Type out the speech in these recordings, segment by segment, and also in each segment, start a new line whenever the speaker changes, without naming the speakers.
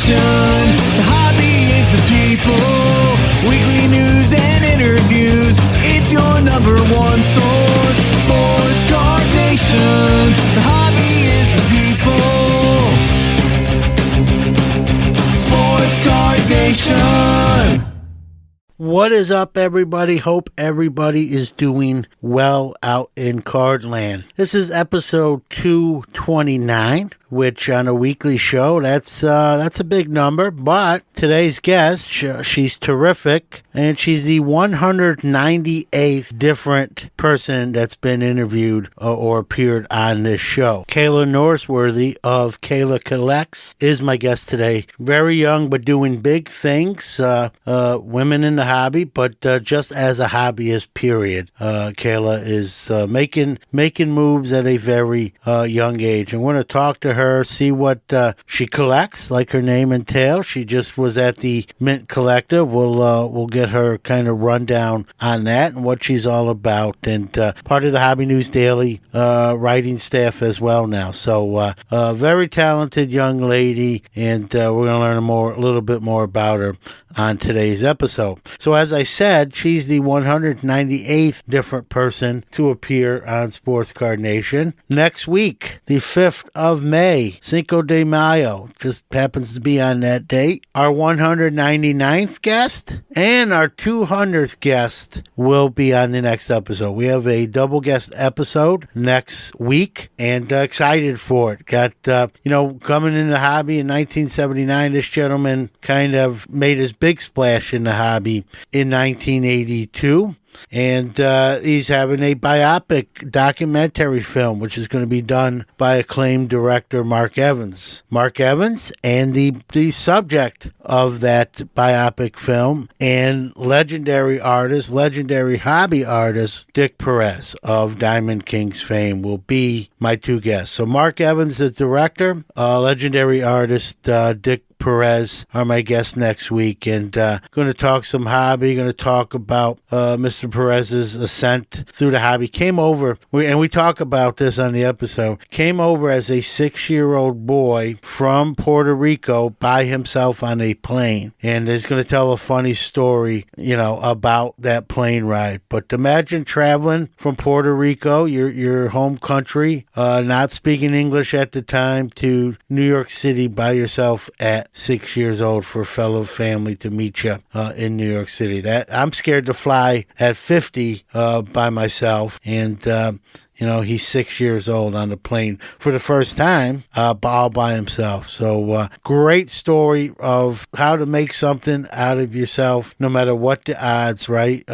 nation. The hobby is the people. Weekly news and interviews. It's your number one source. Sports Card Nation. The hobby is the people. Sports Card Nation.
What is up, everybody? Hope everybody is doing well out in Cardland. This is episode 229, which on a weekly show, that's a big number. But today's guest, she's terrific, and she's the 198th different person that's been interviewed or appeared on this show. Kayla Norsworthy of Kayla Collects is my guest today. Very young, but doing big things. Women in the hobby, but just as a hobbyist, period. Kayla is making moves at a very young age. And we're going to talk to her, see what she collects, like her name entails. She just was at the Mint Collective. We'll get her kind of rundown on that and what she's all about, and part of the Hobby News Daily writing staff as well now. So very talented young lady, and we're going to learn a little bit more about her on today's episode. So as I said, she's the 198th different person to appear on Sports Card Nation. Next week, the 5th of May, Cinco de Mayo, just happens to be on that date. Our 199th guest and our 200th guest will be on the next episode. We have a double guest episode next week, and excited for it. Got, coming in the hobby in 1979, this gentleman kind of made his big splash in the hobby in 1982. And he's having a biopic documentary film, which is going to be done by acclaimed director Mark Evans. Mark Evans and the subject of that biopic film and legendary hobby artist, Dick Perez of Diamond Kings fame will be my two guests. So Mark Evans, the director, legendary artist Dick Perez are my guests next week, and going to talk some hobby, going to talk about Mr. Perez's ascent through the hobby. Came over, and we talk about this on the episode, came over as a 6-year-old boy from Puerto Rico by himself on a plane, and is going to tell a funny story, about that plane ride. But imagine traveling from Puerto Rico, your home country, not speaking English at the time, to New York City by yourself at 6 years old for a fellow family to meet you in New York City. That I'm scared to fly at 50 by myself, and he's 6 years old on the plane for the first time, all by himself. So great story of how to make something out of yourself, no matter what the odds, right?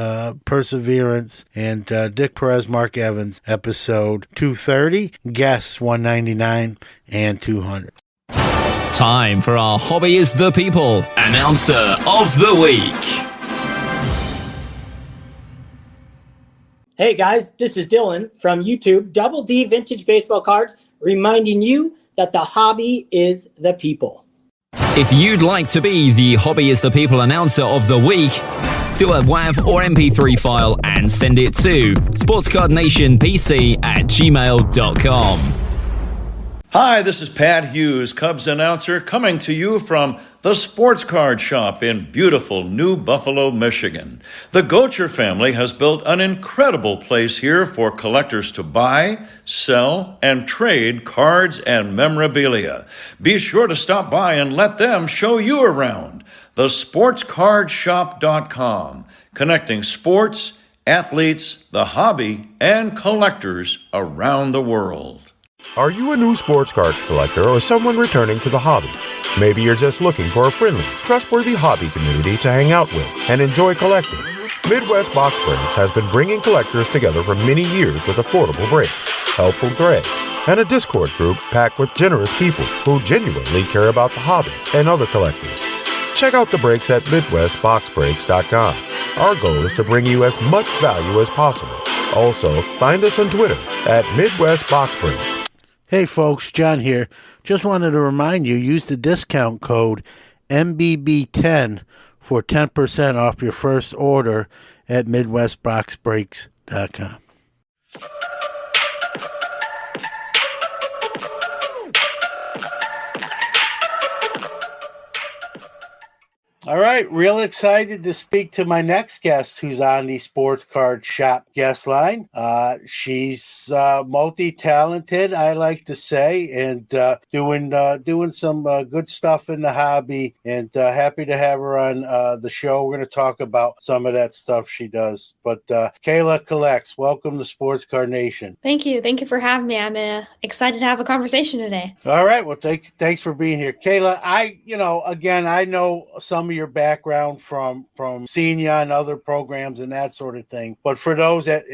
Perseverance. And Dick Perez, Mark Evans, episode 230, guests 199 and 200.
Time for our Hobby is the People Announcer of the Week.
Hey guys, this is Dylan from YouTube, Double D Vintage Baseball Cards, reminding you that the hobby is the people.
If you'd like to be the Hobby is the People Announcer of the Week, do a WAV or MP3 file and send it to sportscardnationpc@gmail.com.
Hi, this is Pat Hughes, Cubs announcer, coming to you from the Sports Card Shop in beautiful New Buffalo, Michigan. The Gocher family has built an incredible place here for collectors to buy, sell, and trade cards and memorabilia. Be sure to stop by and let them show you around. TheSportsCardShop.com, connecting sports, athletes, the hobby, and collectors around the world.
Are you a new sports cards collector or someone returning to the hobby? Maybe you're just looking for a friendly, trustworthy hobby community to hang out with and enjoy collecting. Midwest Box Breaks has been bringing collectors together for many years with affordable breaks, helpful threads, and a Discord group packed with generous people who genuinely care about the hobby and other collectors. Check out the breaks at MidwestBoxBreaks.com. Our goal is to bring you as much value as possible. Also, find us on Twitter at MidwestBoxBreaks.
Hey folks, John here. Just wanted to remind you, use the discount code MBB10 for 10% off your first order at MidwestBoxBreaks.com. All right, real excited to speak to my next guest who's on the Sports Card Shop guest line. She's multi-talented, I like to say, and doing some good stuff in the hobby, and happy to have her on the show. We're going to talk about some of that stuff she does. But Kayla Collects, welcome to Sports Card Nation.
Thank you. Thank you for having me. I'm excited to have a conversation today.
All right, well, thanks for being here, Kayla. I know some of your background from seeing you on other programs and that sort of thing. But for those that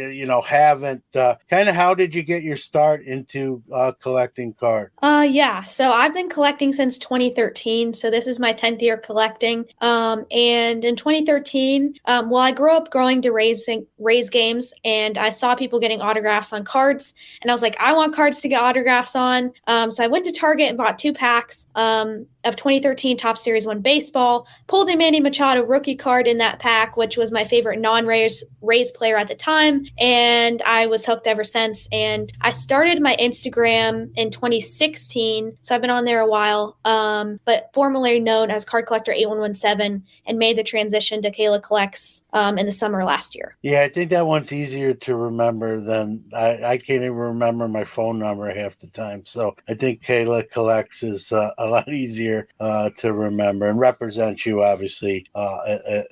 haven't, kind of how did you get your start into collecting cards?
Yeah. So I've been collecting since 2013. So this is my 10th year collecting. And in 2013, I grew up going to Rays games, and I saw people getting autographs on cards, and I was like, I want cards to get autographs on. So I went to Target and bought 2 packs of 2013 Top Series 1 baseball, pulled a Manny Machado rookie card in that pack, which was my favorite non-Rays player at the time, and I was hooked ever since. And I started my Instagram in 2016, so I've been on there a while, but formerly known as Card Collector 8117, and made the transition to Kayla Collects in the summer last year.
Yeah, I think that one's easier to remember than I can't even remember my phone number half the time. So I think Kayla Collects is a lot easier to remember and represents you obviously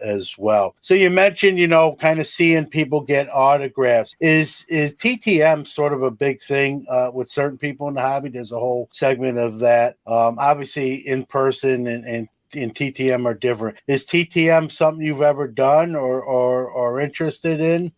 as well. So you mentioned, kind of seeing people get autographs. Is TTM sort of a big thing with certain people in the hobby? There's a whole segment of that. Obviously in person and TTM are different. Is TTM something you've ever done or interested in?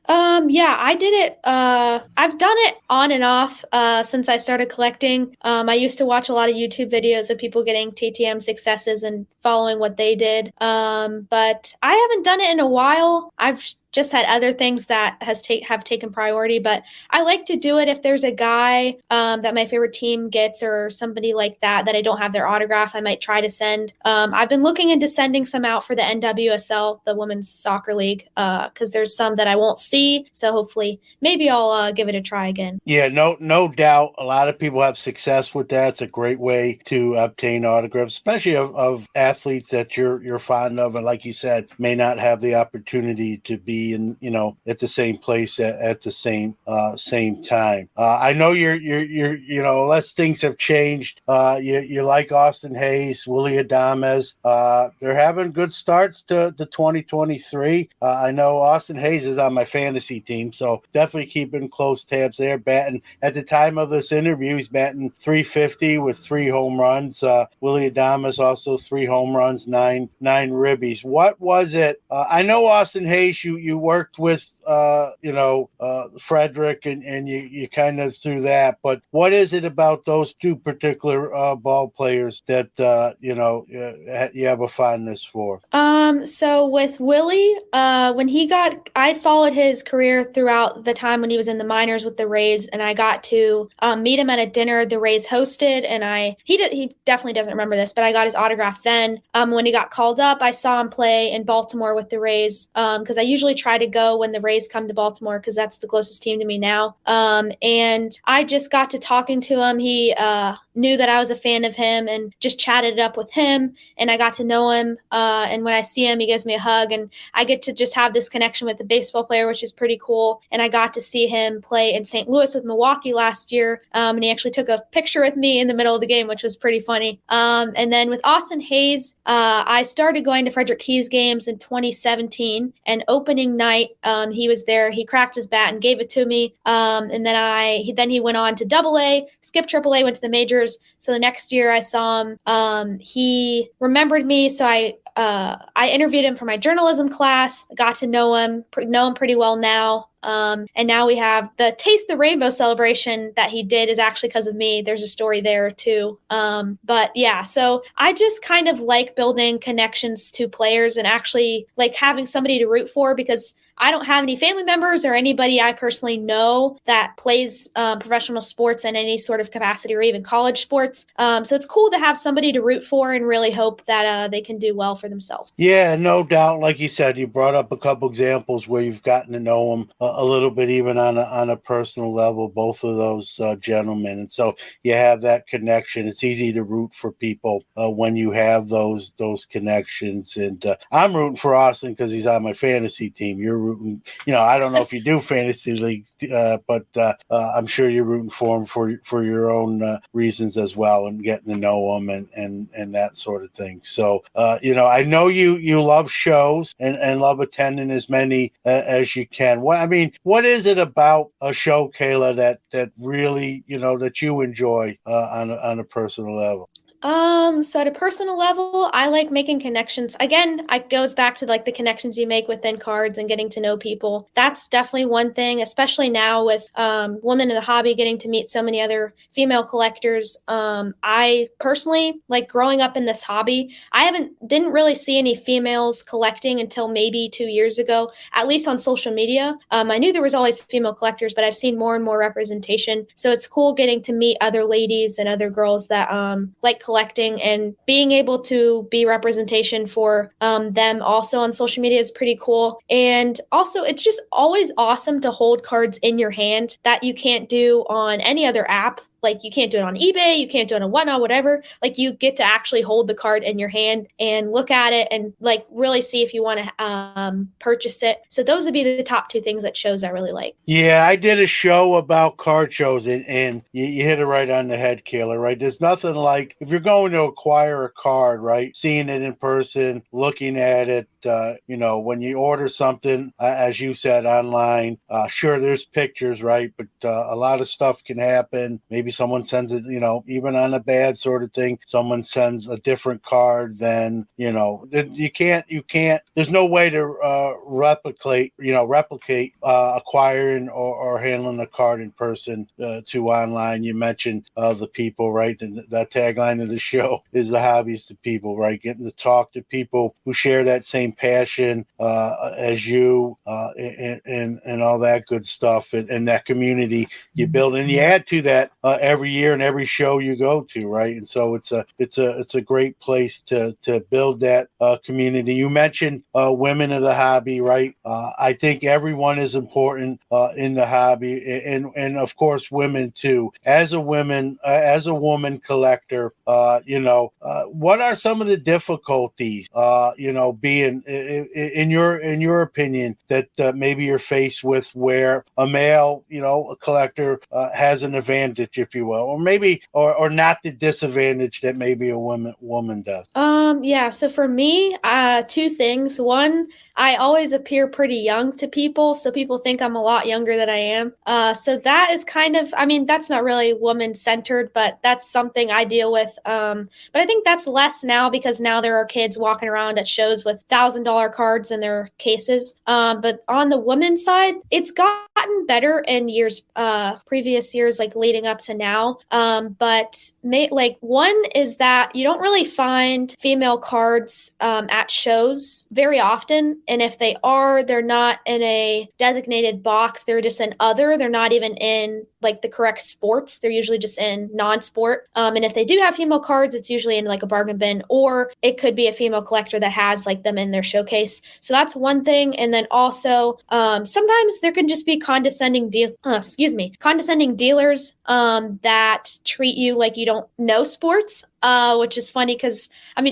Yeah, I did it. I've done it on and off since I started collecting. I used to watch a lot of YouTube videos of people getting TTM successes and following what they did. But I haven't done it in a while. I've just had other things that have taken priority, but I like to do it if there's a guy that my favorite team gets or somebody like that I don't have their autograph. I might try to send. I've been looking into sending some out for the NWSL, the Women's Soccer League, because there's some that I won't see. So hopefully, maybe I'll give it a try again.
Yeah, no doubt. A lot of people have success with that. It's a great way to obtain autographs, especially of athletes that you're fond of, and like you said, may not have the opportunity to be in, at the same place at the same time. I know you're unless things have changed. You like Austin Hayes, Willie Adames. They're having good starts to 2023. I know Austin Hayes is on my fantasy team, so definitely keeping close tabs there. Batting at the time of this interview, he's batting .350 with 3 home runs. Willie Adames also 3 home runs, nine ribbies. What was it? I know Austin Hayes. You worked with Frederick and you kind of through that, but what is it about those 2 particular ball players that you have a fondness for?
So with Willie, I followed his career throughout the time when he was in the minors with the Rays, and I got to meet him at a dinner the Rays hosted, and he definitely doesn't remember this, but I got his autograph then. When he got called up, I saw him play in Baltimore with the Rays, because I usually try to go when the Rays come to Baltimore, because that's the closest team to me now. And I just got to talking to him. He knew that I was a fan of him and just chatted it up with him, and I got to know him. And when I see him, he gives me a hug, and I get to just have this connection with the baseball player, which is pretty cool. And I got to see him play in St. Louis with Milwaukee last year, and he actually took a picture with me in the middle of the game, which was pretty funny. And then with Austin Hayes, I started going to Frederick Keys games in 2017, and opening night, he was there. He cracked his bat and gave it to me. And then he went on to AA, skipped AAA, went to the majors. So the next year I saw him. He remembered me, so I interviewed him for my journalism class. I got to know him pretty well now. And now we have the Taste the Rainbow celebration that he did is actually because of me. There's a story there too. But yeah, so I just kind of like building connections to players and actually like having somebody to root for, because I don't have any family members or anybody I personally know that plays professional sports in any sort of capacity or even college sports. So it's cool to have somebody to root for and really hope that they can do well for themselves.
Yeah, no doubt. Like you said, you brought up a couple examples where you've gotten to know them a little bit, even on a personal level, both of those gentlemen. And so you have that connection. It's easy to root for people when you have those connections. And I'm rooting for Austin because he's on my fantasy team. You're rooting, I don't know if you do fantasy leagues, but I'm sure you're rooting for him for your own reasons as well, and getting to know him and that sort of thing. So, I know you love shows and love attending as many as you can. What is it about a show, Kayla, that really, that you enjoy on a personal level?
So at a personal level, I like making connections. Again, it goes back to like the connections you make within cards and getting to know people. That's definitely one thing, especially now with women in the hobby, getting to meet so many other female collectors. I personally, like growing up in this hobby, didn't really see any females collecting until maybe 2 years ago, at least on social media. I knew there was always female collectors, but I've seen more and more representation. So it's cool getting to meet other ladies and other girls that like collecting, and being able to be representation for them also on social media is pretty cool. And also, it's just always awesome to hold cards in your hand that you can't do on any other app. Like you can't do it on eBay, you can't do it on whatnot, whatever. Like you get to actually hold the card in your hand and look at it and like really see if you want to purchase it. So those would be the top two things that shows I really like.
Yeah, I did a show about card shows, and you hit it right on the head, Kayla, right? There's nothing like, if you're going to acquire a card, right, seeing it in person, looking at it, when you order something, as you said, online, sure, there's pictures, right? But a lot of stuff can happen. Maybe someone sends it, even on a bad sort of thing, someone sends a different card than, you can't, there's no way to replicate acquiring or handling a card in person to online. You mentioned the people, right? And the tagline of the show is the hobbyist to people, right? Getting to talk to people who share that same passion as you and all that good stuff, and that community you build, and you add to that every year and every show you go to, right? And so it's a great place to build that community. You mentioned women of the hobby, right? I think everyone is important in the hobby, and of course women too. As a woman collector, what are some of the difficulties, being in your opinion, that maybe you're faced with, where a male, a collector has an advantage, if you will, or maybe or not the disadvantage that maybe a woman does?
Yeah, so for me, two things. One, I always appear pretty young to people, so people think I'm a lot younger than I am. So that is kind of, that's not really woman centered, but that's something I deal with. But I think that's less now because now there are kids walking around at shows with $1,000 cards in their cases. But on the women's side, it's gotten better in previous years, like leading up to now. But one is that you don't really find female cards at shows very often. And if they are, they're not in a designated box. They're just in other. They're not even in like the correct sports. They're usually just in non-sport. And if they do have female cards, it's usually in like a bargain bin, or it could be a female collector that has like them in their showcase. So that's one thing. And then also, sometimes there can just be condescending dealers that treat you like you don't know sports. Which is funny because,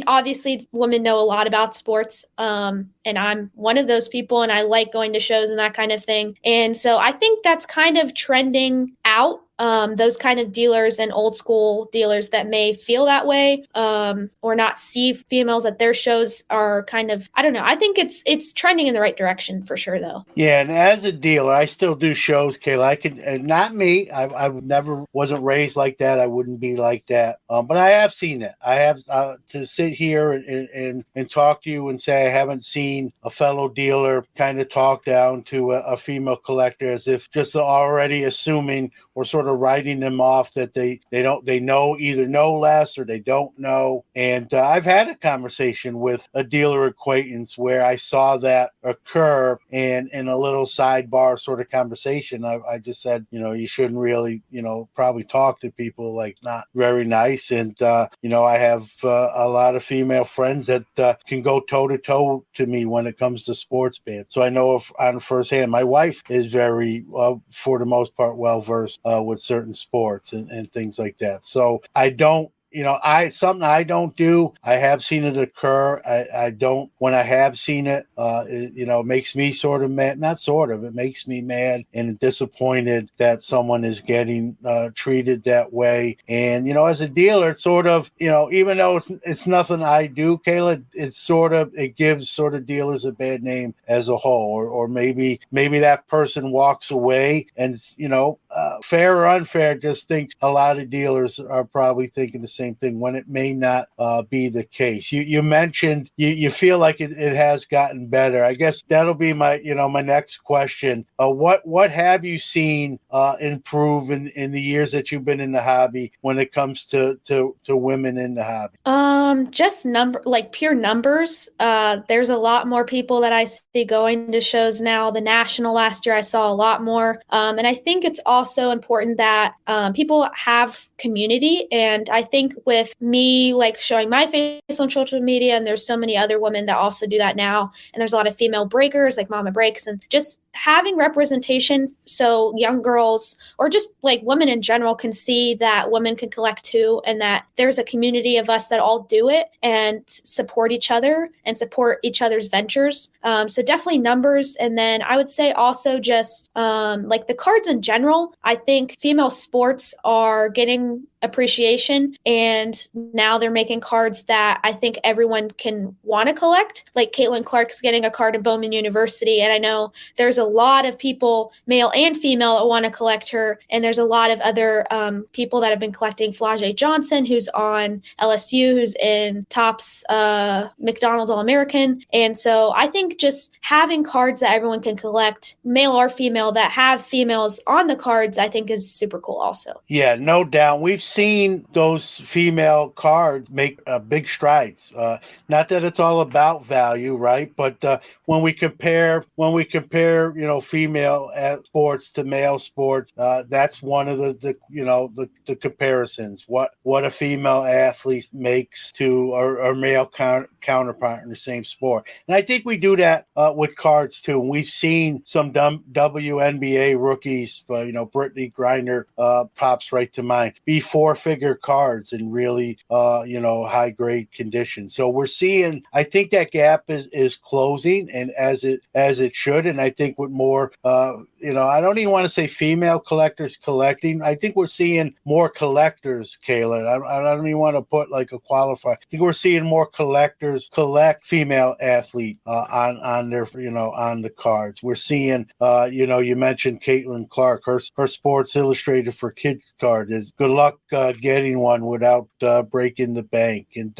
obviously women know a lot about sports, and I'm one of those people, and I like going to shows and that kind of thing. And so I think that's kind of trending out. Those kind of dealers and old school dealers that may feel that way, or not see females at their shows are kind of, I don't know. I think it's trending in the right direction for sure, though.
Yeah, and as a dealer, I still do shows, Kayla. I could, not me. I never wasn't raised like that. I wouldn't be like that. But I have seen it. I have to sit here and talk to you and say I haven't seen a fellow dealer kind of talk down to a female collector as if just already assuming or sort of writing them off that they either know less or they don't know. And I've had a conversation with a dealer acquaintance where I saw that occur, and in a little sidebar sort of conversation, I just said, you shouldn't really, probably talk to people, like, not very nice. And I have a lot of female friends that can go toe to toe to me when it comes to sports bands. So I know on firsthand. My wife is very, for the most part, well versed with certain sports and things like that. So I don't. Something I don't do. I have seen it occur. I don't. When I have seen it, it makes me sort of mad. Not sort of. It makes me mad and disappointed that someone is getting treated that way. And as a dealer, it's sort of, even though it's nothing I do, Kayla, it gives sort of dealers a bad name as a whole, or maybe that person walks away, and fair or unfair, just thinks a lot of dealers are probably thinking the same thing when it may not be the case. You mentioned you feel like it has gotten better. I guess that'll be my next question. What have you seen improve in the years that you've been in the hobby when it comes to women in the hobby?
Just pure numbers. There's a lot more people that I see going to shows now. The national last year I saw a lot more. And I think it's also important that people have community. And I think with me showing my face on social media, and there's so many other women that also do that now, and there's a lot of female breakers like Mama Breaks, and just having representation so young girls or just women in general can see that women can collect too, and that there's a community of us that all do it and support each other and support each other's ventures. So definitely numbers. And then I would say also just the cards in general. I think female sports are getting appreciation, and now they're making cards that I think everyone can want to collect. Like Caitlin Clark's getting a card in Bowman University, and I know there's a lot of people, male and female, that want to collect her, and there's a lot of other people that have been collecting. Flau'jae Johnson, who's on LSU, who's in Topps McDonald's All-American. And so I think just having cards that everyone can collect, male or female, that have females on the cards, I think is super cool also.
Yeah, no doubt. We've seen those female cards make big strides. Not that it's all about value, right? But when we compare, female sports to male sports, that's one of the comparisons. What a female athlete makes to a male counterpart in the same sport, and I think we do that with cards too. And we've seen some WNBA rookies, Brittany Griner pops right to mind, be four-figure cards in really high-grade condition. So we're seeing, I think that gap is closing, and as it should. And I think with more, I don't even want to say female collectors collecting. I think we're seeing more collectors, Kayla. I don't even want to put like a qualifier. I think we're seeing more collectors collect female athlete on their, on the cards. We're seeing, you mentioned Caitlin Clark, her Sports Illustrated for Kids card is good luck getting one without breaking the bank. And,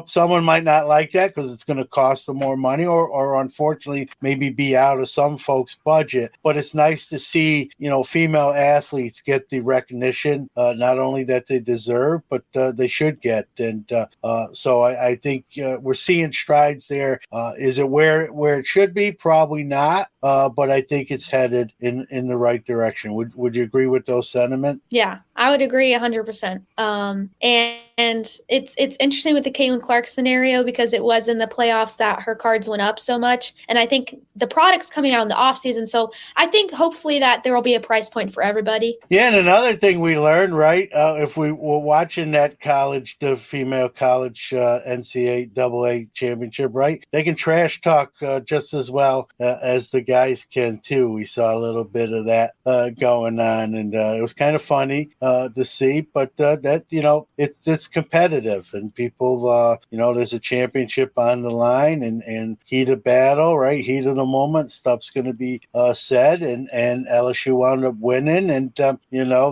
someone might not like that because it's going to cost them more money, or unfortunately maybe be out of some folks' budget. But it's nice to see, female athletes get the recognition, not only that they deserve, but they should get. And so I think we're seeing strides there. Is it where it should be? Probably not. But I think it's headed in the right direction. Would you agree with those sentiments?
Yeah, I would agree 100%. And it's interesting with the Caitlin Clark scenario because it was in the playoffs that her cards went up so much. And I think the product's coming out in the off season. So I think hopefully that there will be a price point for everybody.
Yeah, and another thing we learned, right, if we were watching that the female college NCAA championship, right, they can trash talk just as well as the guys can too. We saw a little bit of that going on, and it was kind of funny. to see. But that, it's competitive, and people, there's a championship on the line, and heat of battle, right? Heat of the moment, stuff's going to be said, and LSU wound up winning, and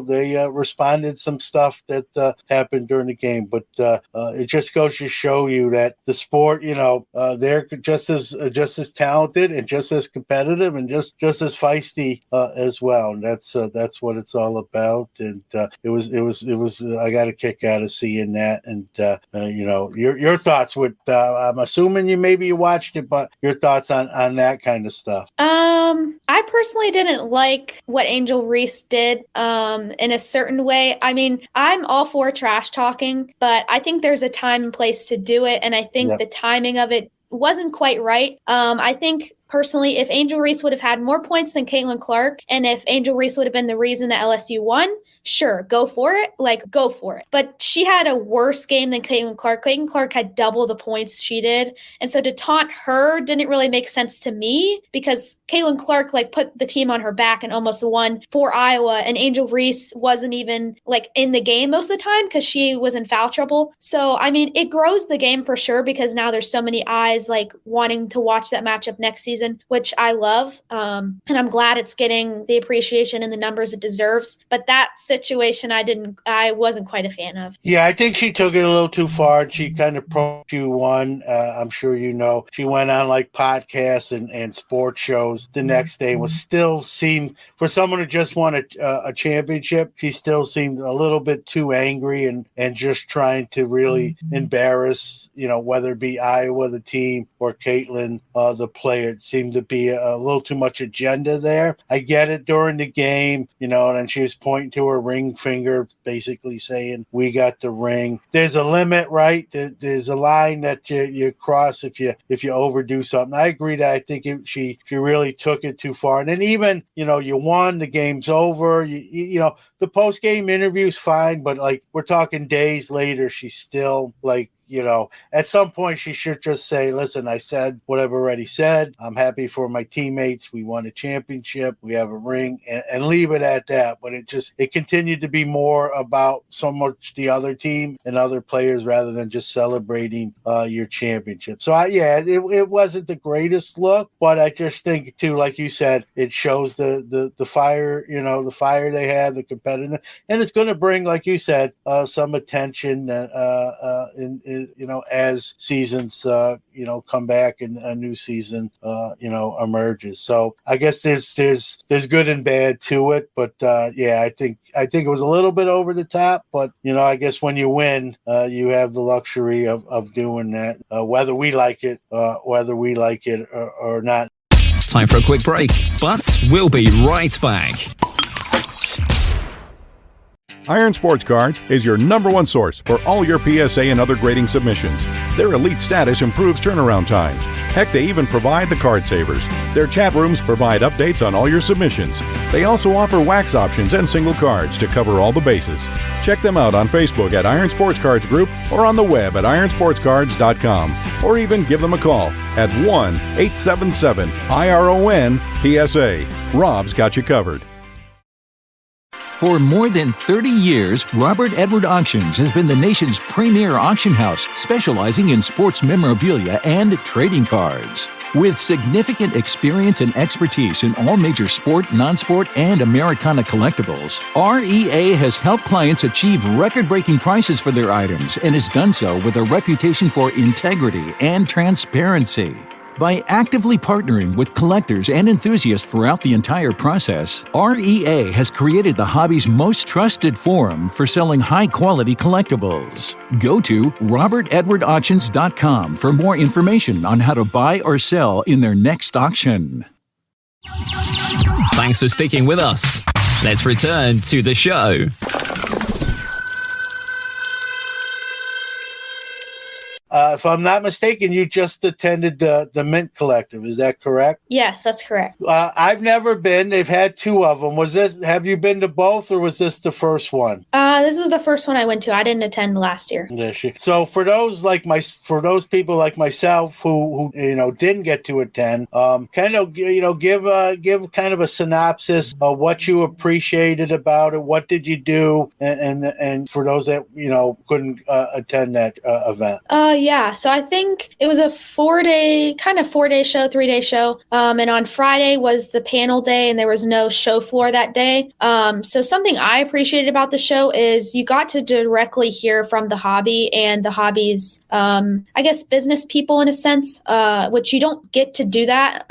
they responded some stuff that happened during the game. But it just goes to show you that the sport, they're just as talented and just as competitive and just as feisty as well. And that's what it's all about. And it was I got a kick out of seeing that. And your thoughts with I'm assuming you watched it, but your thoughts on that kind of stuff.
I personally didn't like what Angel Reese did in a certain way. I mean, I'm all for trash talking, but I think there's a time and place to do it, and I think the timing of it wasn't quite right. I think personally, if Angel Reese would have had more points than Caitlin Clark, and if Angel Reese would have been the reason that LSU won, sure, go for it. Go for it. But she had a worse game than Caitlin Clark. Caitlin Clark had double the points she did. And so to taunt her didn't really make sense to me, because Caitlin Clark put the team on her back and almost won for Iowa. And Angel Reese wasn't even in the game most of the time because she was in foul trouble. So, I mean, it grows the game for sure, because now there's so many eyes wanting to watch that matchup next season, which I love. And I'm glad it's getting the appreciation and the numbers it deserves. But that situation I wasn't quite a fan of.
Yeah, I think she took it a little too far. She kind of pro-you won. I'm sure she went on podcasts and sports shows the next day, was still seemed, for someone who just won a championship, she still seemed a little bit too angry and just trying to really embarrass, whether it be Iowa, the team, or Caitlin, the player. It seemed to be a little too much agenda there. I get it during the game, and she was pointing to her ring finger, basically saying, we got the ring. There's a limit, right? There's a line that you cross if you overdo something. I agree that I think she really took it too far. And then even, you won, the game's over. The post-game interview's fine, but we're talking days later, she's still at some point she should just say, listen, I said what I've already said. I'm happy for my teammates. We won a championship. We have a ring, and leave it at that. But it continued to be more about so much the other team and other players rather than just celebrating your championship. So it wasn't the greatest look, but I just think too, like you said, it shows the fire, the fire they had, the competitive, and it's going to bring, like you said, some attention as seasons, come back and a new season, emerges. So I guess there's good and bad to it, but I think it was a little bit over the top, but I guess when you win, you have the luxury of doing that, whether we like it or not.
Time for a quick break, but we'll be right back.
Iron Sports Cards is your #1 source for all your PSA and other grading submissions. Their elite status improves turnaround times. Heck, they even provide the card savers. Their chat rooms provide updates on all your submissions. They also offer wax options and single cards to cover all the bases. Check them out on Facebook at Iron Sports Cards Group or on the web at ironsportscards.com, or even give them a call at 1-877-IRON-PSA. Rob's got you covered.
For more than 30 years, Robert Edward Auctions has been the nation's premier auction house, specializing in sports memorabilia and trading cards. With significant experience and expertise in all major sport, non-sport, and Americana collectibles, REA has helped clients achieve record-breaking prices for their items and has done so with a reputation for integrity and transparency. By actively partnering with collectors and enthusiasts throughout the entire process, REA has created the hobby's most trusted forum for selling high-quality collectibles. Go to robertedwardauctions.com for more information on how to buy or sell in their next auction.
Thanks for sticking with us. Let's return to the show.
if I'm not mistaken, you just attended the Mint Collective. Is that correct?
Yes, that's correct.
I've never been. They've had two of them. Have you been to both, or was this the first one?
This was the first one I went to. I didn't attend last year.
So for those people like myself who didn't get to attend, kind of give kind of a synopsis of what you appreciated about it. What did you do, and for those that couldn't attend that event.
Yeah. So I think it was a 4-day show, 3-day show. And on Friday was the panel day, and there was no show floor that day. So something I appreciated about the show is you got to directly hear from the hobby and the hobby's, I guess, business people in a sense, which you don't get to do that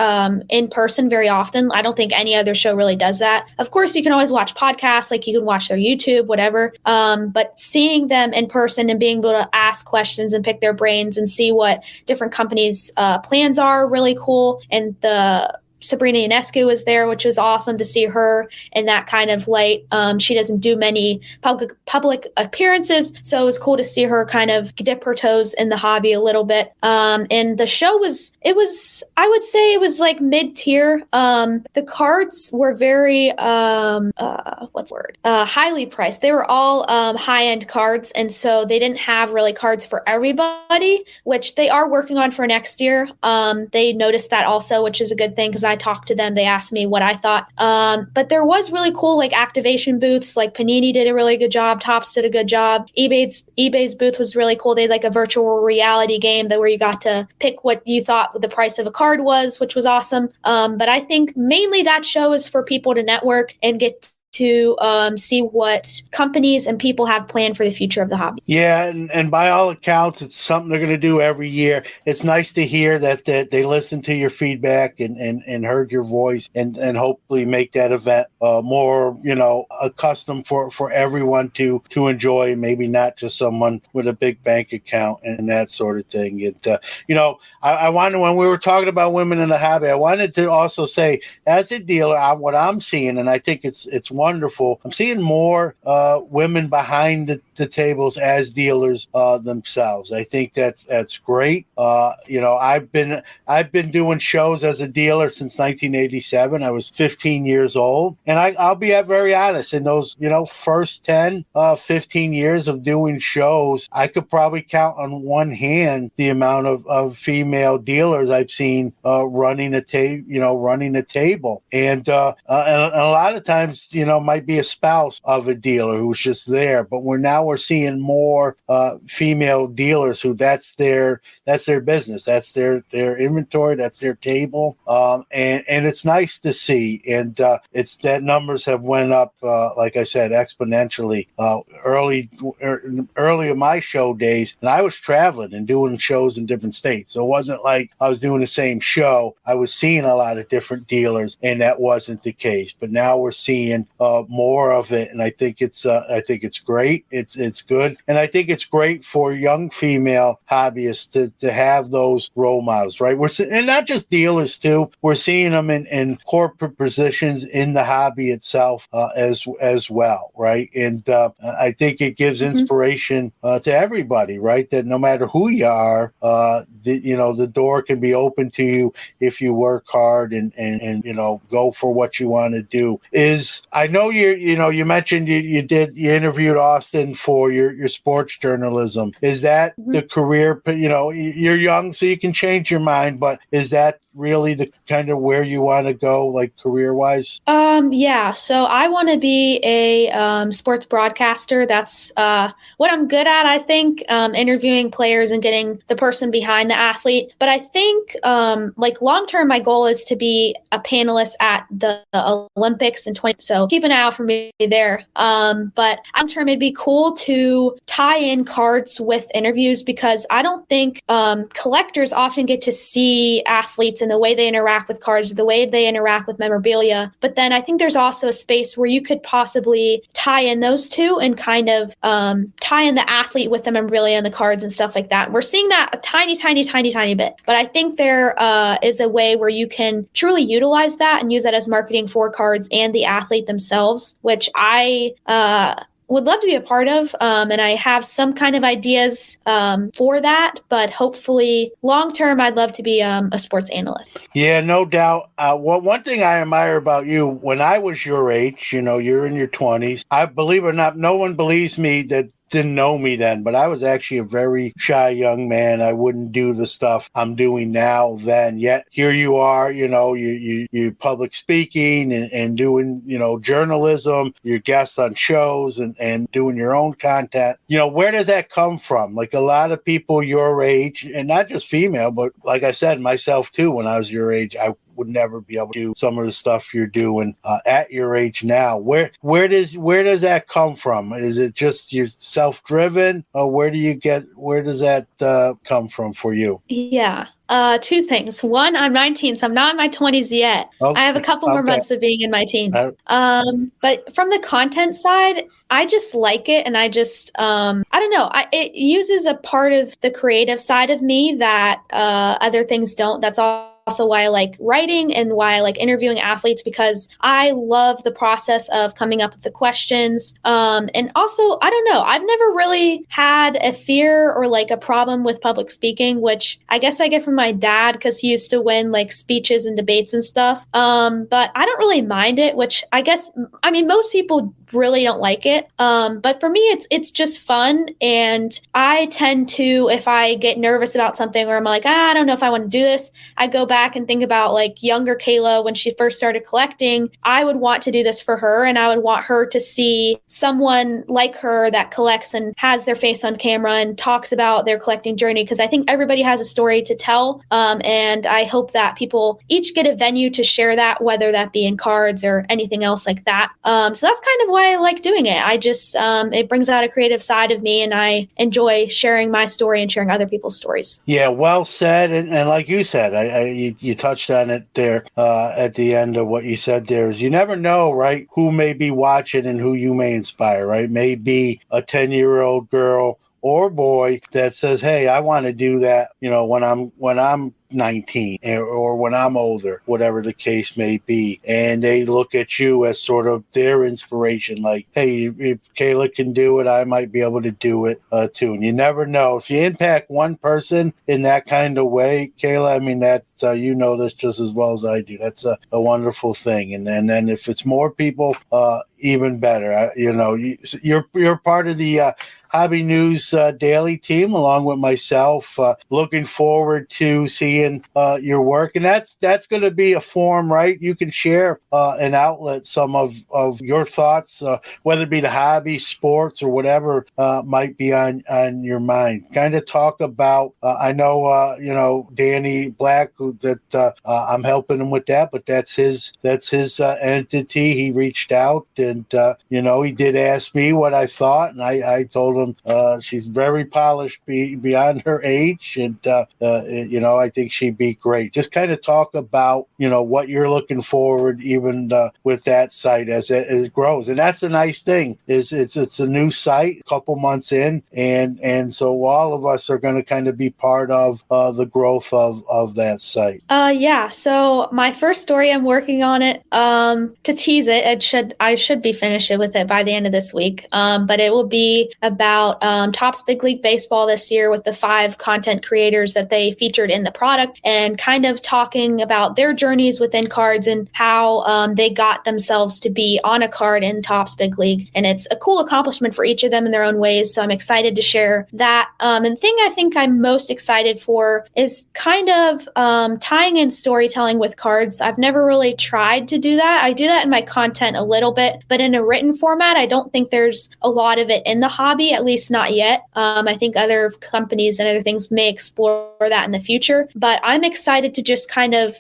in person very often. I don't think any other show really does that. Of course, you can always watch podcasts, like you can watch their YouTube, whatever. But seeing them in person and being able to ask questions and pick their brains and see what different companies' plans are really cool. And the Sabrina Ionescu was there, which was awesome to see her in that kind of light. She doesn't do many public appearances, so it was cool to see her kind of dip her toes in the hobby a little bit. And the show I would say it was like mid-tier. The cards were very, highly priced. They were all high-end cards, and so they didn't have really cards for everybody, which they are working on for next year. They noticed that also, which is a good thing, because I talked to them. They asked me what I thought. But there was really cool like activation booths. Like Panini did a really good job. Topps did a good job. eBay's booth was really cool. They had like a virtual reality game where you got to pick what you thought the price of a card was, which was awesome. But I think mainly that show is for people to network and get to see what companies and people have planned for the future of the hobby.
Yeah, and by all accounts, it's something they're going to do every year. It's nice to hear that they listened to your feedback and heard your voice and hopefully make that event more, accustomed for everyone to enjoy, maybe not just someone with a big bank account and that sort of thing. And, I wanted, when we were talking about women in the hobby, I wanted to also say, as a dealer, what I'm seeing, and I think it's wonderful. I'm seeing more women behind the tables as dealers themselves. I think that's great. I've been doing shows as a dealer since 1987. I was 15 years old, and I'll be very honest. In those first 10, 15 years of doing shows, I could probably count on one hand the amount of female dealers I've seen running a table, and a lot of times, might be a spouse of a dealer who's just there. But we're seeing more female dealers who that's their business, that's their inventory, that's their table, and it's nice to see. And it's that numbers have went up, like I said, exponentially. Early in my show days, and I was traveling and doing shows in different states, so it wasn't like I was doing the same show. I was seeing a lot of different dealers, and that wasn't the case. But now we're seeing more of it, and I think it's great. It's good, and I think it's great for young female hobbyists to have those role models, right? And not just dealers too. We're seeing them in corporate positions in the hobby itself as well, right? And I think it gives inspiration to everybody, right? That no matter who you are, the door can be open to you if you work hard and go for what you want to do. I know you mentioned you interviewed Austin for your sports journalism. Is that the career? You're young, so you can change your mind, but is that really the kind of where you want to go, like career wise?
Yeah. So I want to be a sports broadcaster. That's what I'm good at, I think, interviewing players and getting the person behind the athlete. But I think long term, my goal is to be a panelist at the Olympics in 20. So keep an eye out for me there. But long term, it'd be cool to tie in cards with interviews, because I don't think collectors often get to see athletes and the way they interact with cards, the way they interact with memorabilia. But then I think there's also a space where you could possibly tie in those two and kind of tie in the athlete with the memorabilia and the cards and stuff like that. And we're seeing that a tiny bit. But I think there is a way where you can truly utilize that and use that as marketing for cards and the athlete themselves, which I would love to be a part of. And I have some kind of ideas for that, but hopefully long term, I'd love to be a sports analyst.
Yeah, no doubt. One thing I admire about you, when I was your age, you're in your 20s. I believe it or not, no one believes me that didn't know me then, but I was actually a very shy young man. I wouldn't do the stuff I'm doing now then. Yet here you are, you public speaking and doing, journalism, you're guests on shows and doing your own content. Where does that come from? Like a lot of people your age, and not just female, but like I said, myself too, when I was your age, I would never be able to do some of the stuff you're doing at your age now. Where does that come from? Is it just you're self-driven, or where does that come from for you?
Yeah. Two things. One, I'm 19, so I'm not in my 20s yet.
Okay.
I have a couple more months of being in my teens. But from the content side, I just like it, and I just I don't know. It uses a part of the creative side of me that other things don't. That's also why I like writing and why I like interviewing athletes, because I love the process of coming up with the questions. And also, I don't know, I've never really had a fear or like a problem with public speaking, which I guess I get from my dad because he used to win like speeches and debates and stuff. But I don't really mind it, which I mean, most people really don't like it. But for me, it's just fun. And I tend to, if I get nervous about something or I'm like, I don't know if I want to do this, I go back and think about like younger Kayla when she first started collecting. I would want to do this for her, and I would want her to see someone like her that collects and has their face on camera and talks about their collecting journey, because I think everybody has a story to tell. And I hope that people each get a venue to share that, whether that be in cards or anything else like that. So that's kind of why I like doing it. I just, it brings out a creative side of me, and I enjoy sharing my story and sharing other people's stories.
Yeah, well said. And like you said, you touched on it there at the end of what you said there, is you never know, right, who may be watching and who you may inspire, right? Maybe a 10-year-old girl or boy that says, hey, I want to do that, when I'm 19 or when I'm older, whatever the case may be. And they look at you as sort of their inspiration, like, hey, if Kayla can do it, I might be able to do it too. And you never know. If you impact one person in that kind of way, Kayla, I mean, that's, you know this just as well as I do. That's a wonderful thing. And then if it's more people, even better. You're part of the Hobby News Daily team, along with myself. Looking forward to seeing your work, and that's going to be a forum, right? You can share and outlet some of your thoughts, whether it be the hobby, sports, or whatever might be on your mind. Kind of talk about. I know, Danny Black, that I'm helping him with that, but that's his entity. He reached out, and he did ask me what I thought, and I told him she's very polished beyond her age, and I think she'd be great. Just kind of talk about what you're looking forward, even with that site as it grows. And that's the nice thing, is it's a new site, a couple months in, and so all of us are going to kind of be part of the growth of that site.
Yeah. So my first story, I'm working on it. To tease it, I should be finished with it by the end of this week. But it will be about Topps Big League Baseball this year, with the 5 content creators that they featured in the product, and kind of talking about their journeys within cards and how they got themselves to be on a card in Topps Big League. And it's a cool accomplishment for each of them in their own ways. So I'm excited to share that. And the thing I think I'm most excited for is kind of tying in storytelling with cards. I've never really tried to do that. I do that in my content a little bit, but in a written format, I don't think there's a lot of it in the hobby, at least not yet. I think other companies and other things may explore that in the future, but I'm excited to just kind of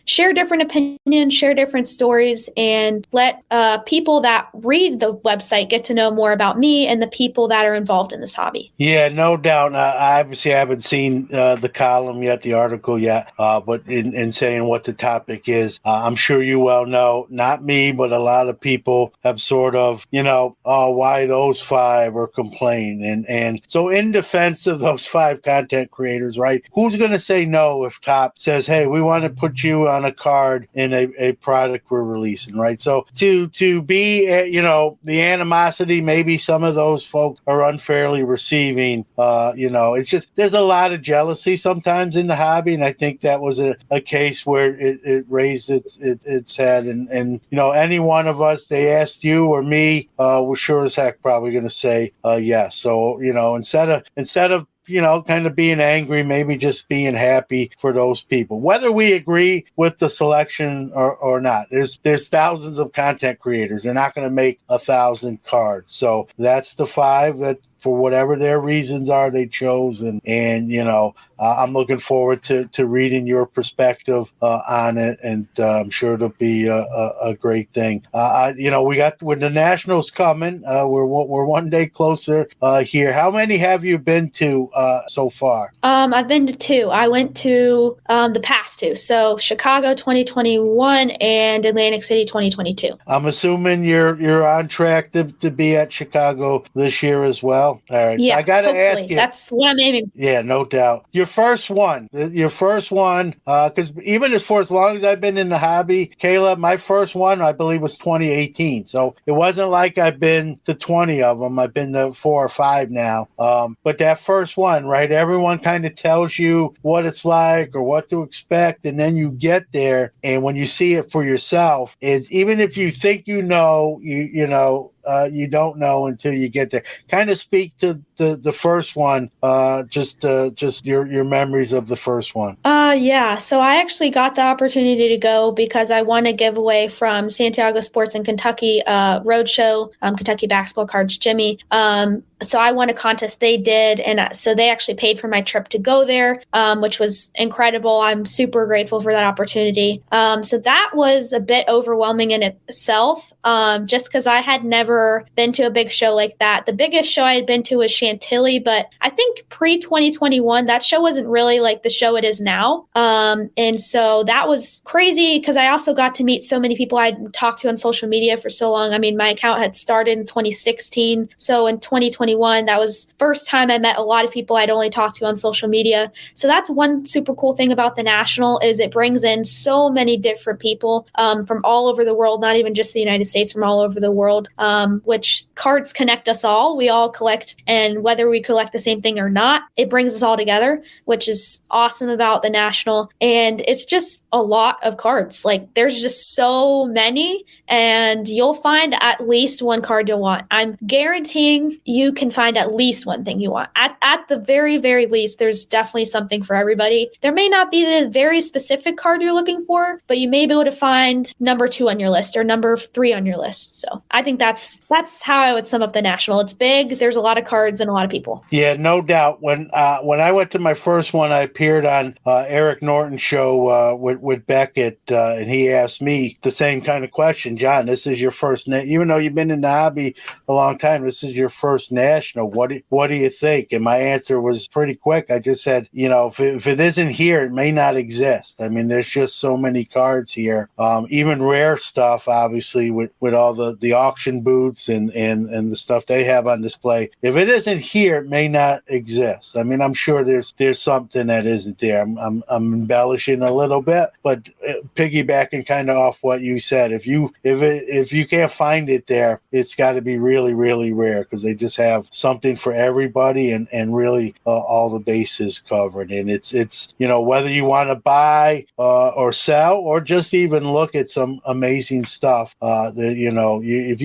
share different opinions, share different stories, and let people that read the website get to know more about me and the people that are involved in this hobby.
Yeah, no doubt. Obviously, I haven't seen the column yet, the article yet, but in saying what the topic is, I'm sure you well know, not me, but a lot of people have sort of, oh, why those 5, or complain. And so in defense of those 5 content creators, right, who's going to say no? know if Top says, hey, we want to put you on a card in a product we're releasing, right? So to be, the animosity, maybe some of those folks are unfairly receiving, it's just, there's a lot of jealousy sometimes in the hobby. And I think that was a case where it raised its head. And any one of us, they asked you or me, we're sure as heck probably going to say yes. So, instead of kind of being angry, maybe just being happy for those people, whether we agree with the selection or not. There's thousands of content creators. They're not going to make 1,000 cards. So that's the 5 that, for whatever their reasons are, they chose. And I'm looking forward to reading your perspective on it. And I'm sure it'll be a great thing. With the Nationals coming, we're one day closer here. How many have you been to so far?
I've been to 2. I went to the past 2. So Chicago 2021 and Atlantic City 2022.
I'm assuming you're on track to be at Chicago this year as well. All right.
Yeah,
so I got to ask you.
That's what I'm aiming.
Yeah, no doubt. Your first one, because even for as long as I've been in the hobby, Kayla, my first one, I believe, was 2018. So it wasn't like I've been to 20 of them. I've been to 4 or 5 now. But that first one, right? Everyone kind of tells you what it's like or what to expect. And then you get there. And when you see it for yourself, it's, even if you think you don't know until you get there. Kind of speak to the first one, just your memories of the first one.
Yeah. So I actually got the opportunity to go because I won a giveaway from Santiago Sports in Kentucky, Roadshow, Kentucky Basketball Cards, Jimmy. So I won a contest they did, and so they actually paid for my trip to go there, which was incredible. I'm super grateful for that opportunity. So that was a bit overwhelming in itself, just because I had never been to a big show like that. The biggest show I had been to was Chantilly, but I think pre-2021, that show wasn't really like the show it is now. And so that was crazy because I also got to meet so many people I'd talked to on social media for so long. I mean, my account had started in 2016. So in 2021, that was first time I met a lot of people I'd only talked to on social media. So that's one super cool thing about the National is it brings in so many different people from all over the world, not even just the United States, from all over the world, which cards connect us all. We all collect, and whether we collect the same thing or not, it brings us all together, which is awesome about the National. And it's just a lot of cards. Like there's just so many, and you'll find at least one card you'll want. I'm guaranteeing you can find at least one thing you want. At the very, very least, there's definitely something for everybody. There may not be the very specific card you're looking for, but you may be able to find number 2 on your list or number 3 on your list. So I think that's how I would sum up the National. It's big. There's a lot of cards and a lot of people.
Yeah, no doubt. When I went to my first one, I appeared on Eric Norton's show with Beckett, and he asked me the same kind of question. John, this is your first, even though you've been in the hobby a long time, this is your first National. What do you think? And my answer was pretty quick. I just said, if it isn't here, it may not exist. I mean, there's just so many cards here. Even rare stuff, obviously, with all the auction booths and the stuff they have on display. If it isn't here, it may not exist. I mean, I'm sure there's something that isn't there. I'm embellishing a little bit, but piggybacking kind of off what you said. If you can't find it there, it's got to be really, really rare because they just have something for everybody and really all the bases covered. And it's whether you want to buy or sell or just even look at some amazing stuff. If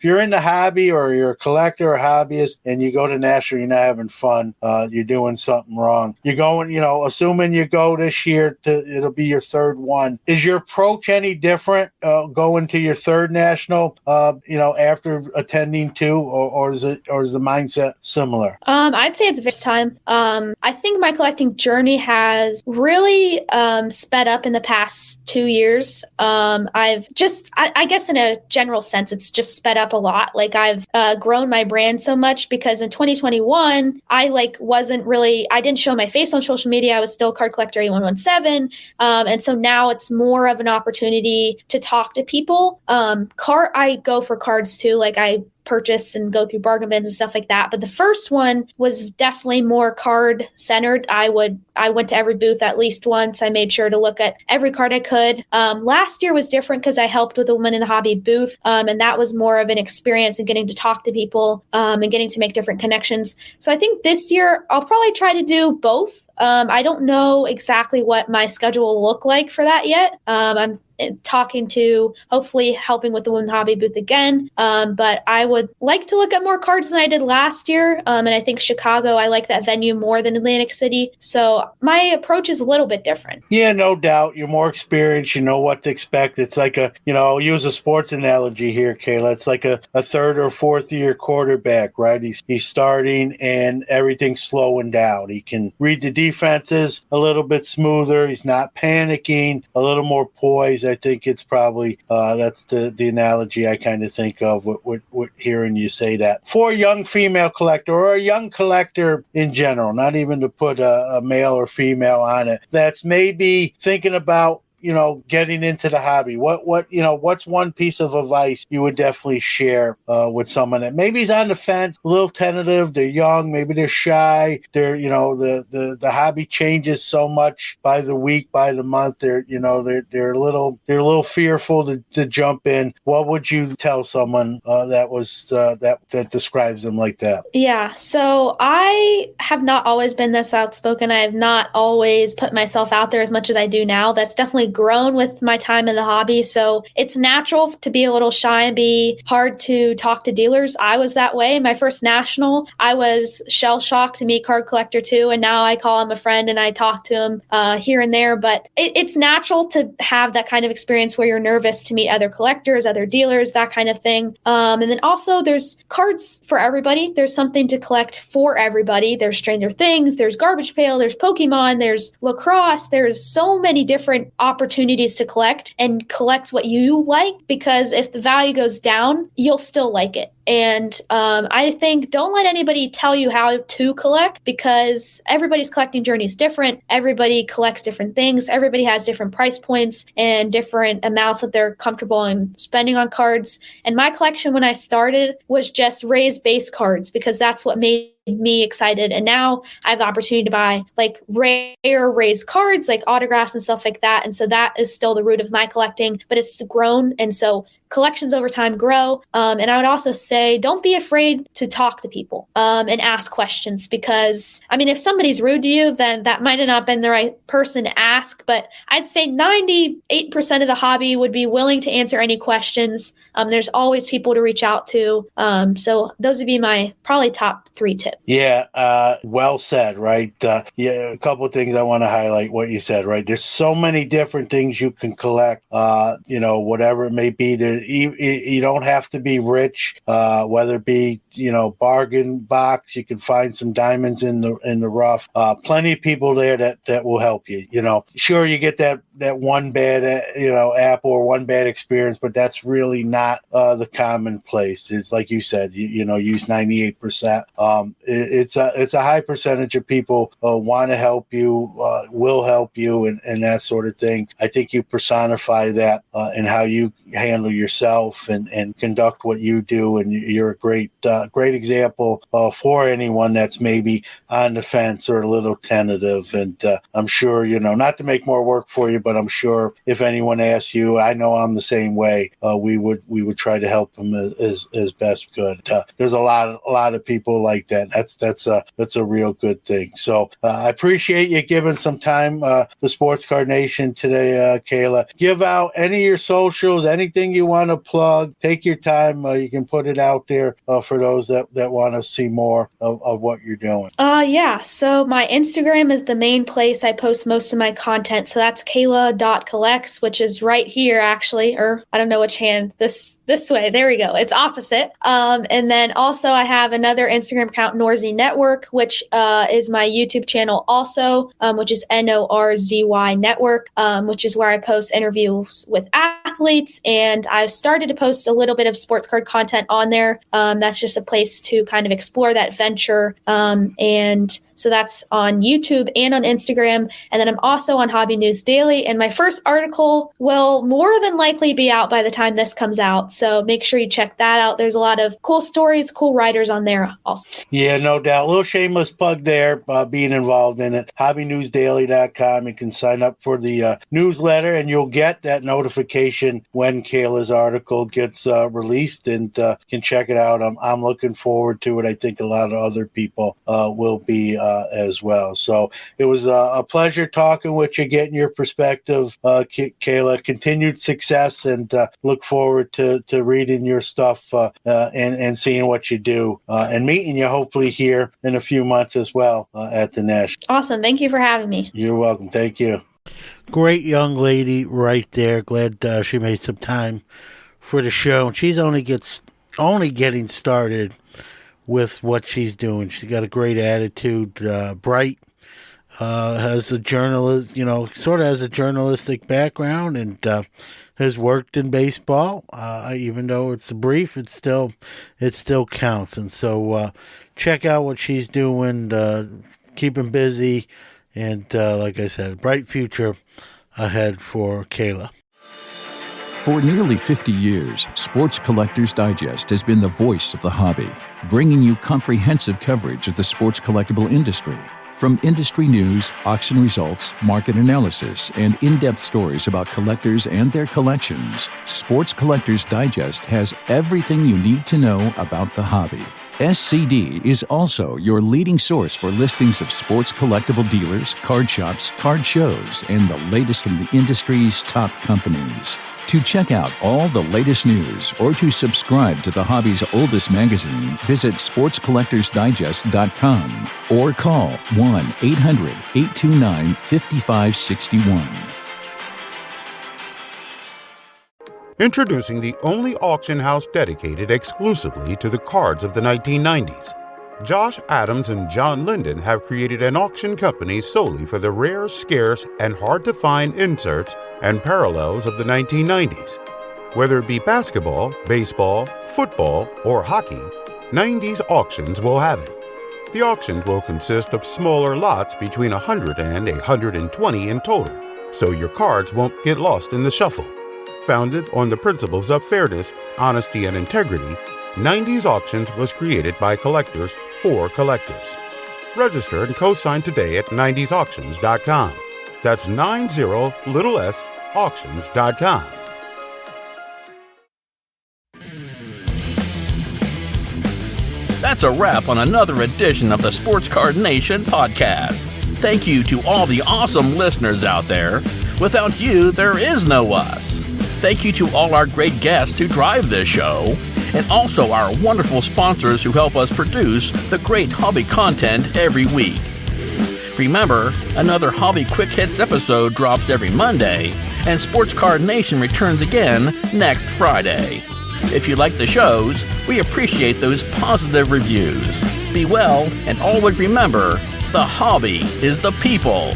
you're in the hobby or you're a collector or hobbyist and you go to National, you're not having fun, you're doing something wrong. You're going, assuming you go this year, it'll be your third one. Is your approach any different going to your third National, after attending 2, or is the mindset similar?
I'd say it's this time. I think my collecting journey has really sped up in the past 2 years. I've just, I guess in a general sense, it's just sped up a lot. Like I've grown my brand so much because in 2021, I didn't show my face on social media. I was still card Card Collector 8117. And so now it's more of an opportunity to talk to people. I go for cards too. Like I purchase and go through bargain bins and stuff like that. But the first one was definitely more card centered. I went to every booth at least once. I made sure to look at every card I could. Last year was different because I helped with a Women in the Hobby booth. And that was more of an experience and getting to talk to people and getting to make different connections. So I think this year I'll probably try to do both. I don't know exactly what my schedule will look like for that yet. I'm talking to hopefully helping with the Women Hobby booth again. But I would like to look at more cards than I did last year. And I think Chicago, I like that venue more than Atlantic City. So my approach is a little bit different.
Yeah, no doubt. You're more experienced. You know what to expect. It's like I'll use a sports analogy here, Kayla. It's like a third or fourth year quarterback, right? He's starting and everything's slowing down. He can read the defenses a little bit smoother. He's not panicking, a little more poised. I think it's probably that's the analogy I kind of think of with hearing you say that. For a young female collector or a young collector in general, not even to put a male or female on it, that's maybe thinking about getting into the hobby. What's one piece of advice you would definitely share with someone that maybe is on the fence, a little tentative, they're young, maybe they're shy, they're, the hobby changes so much by the week, by the month, they're a little fearful to jump in. What would you tell someone that describes them like that?
Yeah, so I have not always been this outspoken. I have not always put myself out there as much as I do now. That's definitely grown with my time in the hobby. So it's natural to be a little shy and be hard to talk to dealers. I was that way. My first national, I was shell shocked to meet Card Collector 2, and now I call him a friend and I talk to him here and there. But it's natural to have that kind of experience where you're nervous to meet other collectors, other dealers, that kind of thing. And then also there's cards for everybody. There's something to collect for everybody. There's Stranger Things, there's Garbage Pail, there's Pokemon, there's lacrosse. There's so many different opportunities to collect and collect what you like, because if the value goes down, you'll still like it. And I think don't let anybody tell you how to collect, because everybody's collecting journey is different. Everybody collects different things. Everybody has different price points and different amounts that they're comfortable in spending on cards. And my collection when I started was just raised base cards, because that's what made me excited. And now I have the opportunity to buy like rare raised cards, like autographs and stuff like that. And so that is still the root of my collecting, but it's grown. And so collections over time grow. And I would also say, don't be afraid to talk to people and ask questions, because if somebody's rude to you, then that might have not been the right person to ask. But I'd say 98% of the hobby would be willing to answer any questions. There's always people to reach out to. So those would be my probably top 3 tips.
Yeah, well said, right? A couple of things I want to highlight what you said, right? There's so many different things you can collect, whatever it may be. You don't have to be rich, whether it be, bargain box. You can find some diamonds in the rough. Plenty of people there that will help you. Sure, you get that one bad, app or one bad experience, but that's really not the commonplace. It's like you said, use 98%. It's a high percentage of people want to help you, will help you, and that sort of thing. I think you personify that in how you handle yourself and conduct what you do, and you're a great example for anyone that's maybe on the fence or a little tentative. And I'm sure, not to make more work for you, but I'm sure if anyone asks you, I know I'm the same way. We would try to help them as best we could. There's a lot of people like that. That's a real good thing. So I appreciate you giving some time to Sports Card Nation today, Kayla. Give out any of your socials, anything you want to plug. Take your time. You can put it out there for those that want to see more of what you're doing.
Yeah. So my Instagram is the main place I post most of my content. So that's Kayla.collects, which is right here, actually, or I don't know which hand. This This way. There we go. It's opposite. And then also I have another Instagram account, Norsy Network, which is my YouTube channel also, which is NORZY Network, which is where I post interviews with athletes. And I've started to post a little bit of sports card content on there. That's just a place to kind of explore that venture. And so that's on YouTube and on Instagram. And then I'm also on Hobby News Daily. And my first article will more than likely be out by the time this comes out. So make sure you check that out. There's a lot of cool stories, cool writers on there also.
Yeah, no doubt. A little shameless plug there, being involved in it. HobbyNewsDaily.com. You can sign up for the newsletter, and you'll get that notification when Kayla's article gets released, and can check it out. I'm looking forward to it. I think a lot of other people will be as well. So it was a pleasure talking with you, getting your perspective, Kayla. Continued success, and look forward to reading your stuff and seeing what you do, and meeting you hopefully here in a few months as well at the National.
Awesome. Thank you for having me.
You're welcome. Thank you. Great young lady right there. Glad she made some time for the show. She's only getting started with what she's doing. She's got a great attitude, bright, has a journalist, sort of has a journalistic background, and has worked in baseball. Even though it's brief, it still counts. And so check out what she's doing, keeping busy, and like I said, a bright future ahead for Kayla.
For nearly 50 years, Sports Collectors Digest has been the voice of the hobby, bringing you comprehensive coverage of the sports collectible industry. From industry news, auction results, market analysis, and in-depth stories about collectors and their collections, Sports Collectors Digest has everything you need to know about the hobby. SCD is also your leading source for listings of sports collectible dealers, card shops, card shows, and the latest from the industry's top companies. To check out all the latest news or to subscribe to the hobby's oldest magazine, visit sportscollectorsdigest.com or call 1-800-829-5561.
Introducing the only auction house dedicated exclusively to the cards of the 1990s. Josh Adams and John Linden have created an auction company solely for the rare, scarce, and hard-to-find inserts and parallels of the 1990s. Whether it be basketball, baseball, football, or hockey, 90s auctions will have it. The auctions will consist of smaller lots between 100 and 120 in total, so your cards won't get lost in the shuffle. Founded on the principles of fairness, honesty, and integrity, 90s Auctions was created by collectors for collectors. Register and co-sign today at 90sauctions.com. That's 90s auctions.com.
That's a wrap on another edition of the Sports Card Nation podcast. Thank you to all the awesome listeners out there. Without you, there is no us. Thank you to all our great guests who drive this show, and also our wonderful sponsors who help us produce the great hobby content every week. Remember, another Hobby Quick Hits episode drops every Monday, and Sports Card Nation returns again next Friday. If you like the shows, we appreciate those positive reviews. Be well, and always remember, the hobby is the people.